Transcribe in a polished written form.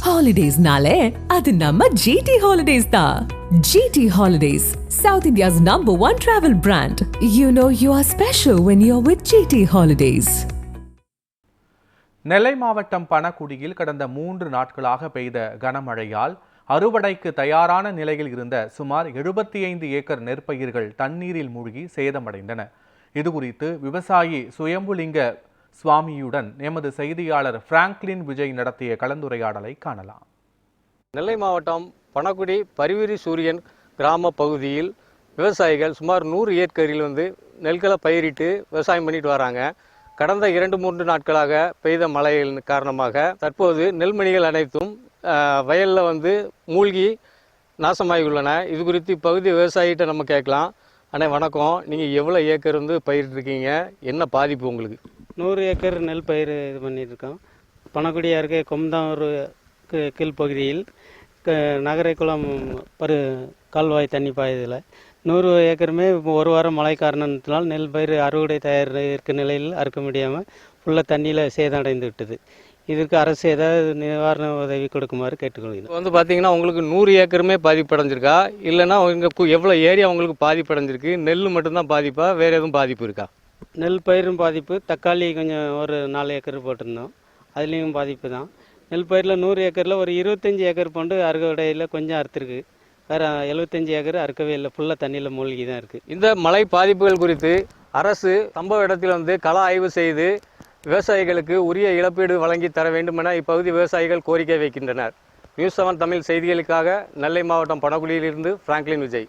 Holidays-nale, adu namma GT Holidays da. GT Holidays, South India's #1 travel brand. You know you are special when you're with GT Holidays. நெல்லை மாவட்டம் பணகுடியில் கடந்த 3 நாட்களாக பெய்த கனமழையால் அறுவடைக்கு தயாரான நிலையில் இருந்த சுமார் 75 ஏக்கர் நெற்பயிர்கள் தண்ணீரில் மூழ்கி சேதமடைந்தன. இதுகுறித்து விவசாயி சுயம்புலிங்க சுவாமியுடன் எமது செய்தியாளர் பிராங்க்லின் விஜய் நடத்திய கலந்துரையாடலை காணலாம். நெல்லை மாவட்டம் பணகுடி பரிவிரி சூரியன் கிராம பகுதியில் விவசாயிகள் சுமார் 100 ஏக்கரில் நெல்களை பயிரிட்டு விவசாயம் பண்ணிட்டு வராங்க. கடந்த 2-3 நாட்களாக பெய்த மழையின் காரணமாக தற்போது நெல்மணிகள் அனைத்தும் வயலில் மூழ்கி நாசமாகி உள்ளன. இது குறித்து இப்பகுதி விவசாயிகிட்ட நம்ம கேட்கலாம். அண்ணே வணக்கம், நீங்கள் எவ்வளோ ஏக்கர் பயிரிட்டுருக்கீங்க, என்ன பாதிப்பு உங்களுக்கு? 100 ஏக்கர் நெல் பயிர் இது பண்ணியிருக்கோம். பணக்குடியாக இருக்க கொம்தாவூர் கீழ்ப்பகுதியில் நகரைக்குளம் கால்வாய் தண்ணி பாயுதில் 100 ஏக்கருமே ஒரு வாரம் மழை காரணத்தினால் நெல் பயிர் அறுவடை தயார் இருக்க நிலையில் அறுக்க முடியாமல் ஃபுல்லாக தண்ணியில் சேதமடைந்து விட்டது. இதற்கு அரசு ஏதாவது நிவாரண உதவி கொடுக்குமாறு கேட்டுக்கொள்கிறேன். பார்த்தீங்கன்னா உங்களுக்கு 100 ஏக்கருமே பாதிப்படைஞ்சிருக்கா, இல்லைன்னா இங்கே எவ்வளோ ஏரியா உங்களுக்கு பாதிப்படைஞ்சிருக்கு? நெல் மட்டும்தான் பாதிப்பா, வேறு எதுவும் பாதிப்பு இருக்கா? நெல் பயிரும் பாதிப்பு, தக்காளி கொஞ்சம் ஒரு 4 ஏக்கர் போட்டிருந்தோம், அதுலேயும் பாதிப்பு தான். நெல் பயிரில் 100 ஏக்கரில் ஒரு 25 ஏக்கர் போண்டு அறுவடையில் கொஞ்சம் அறுத்துருக்கு, வேறு 75 ஏக்கர் அறுக்கவே இல்லை, ஃபுல்லாக தண்ணியில் மூழ்கி தான் இருக்குது. இந்த மழை பாதிப்புகள் குறித்து அரசு சம்பவ இடத்தில் கள ஆய்வு செய்து விவசாயிகளுக்கு உரிய இழப்பீடு வழங்கி தர வேண்டும் என இப்பகுதி விவசாயிகள் கோரிக்கை வைக்கின்றனர். நியூஸ் 7 தமிழ் செய்திகளுக்காக நெல்லை மாவட்டம் பணகுடியிலிருந்து பிராங்க்லின் விஜய்.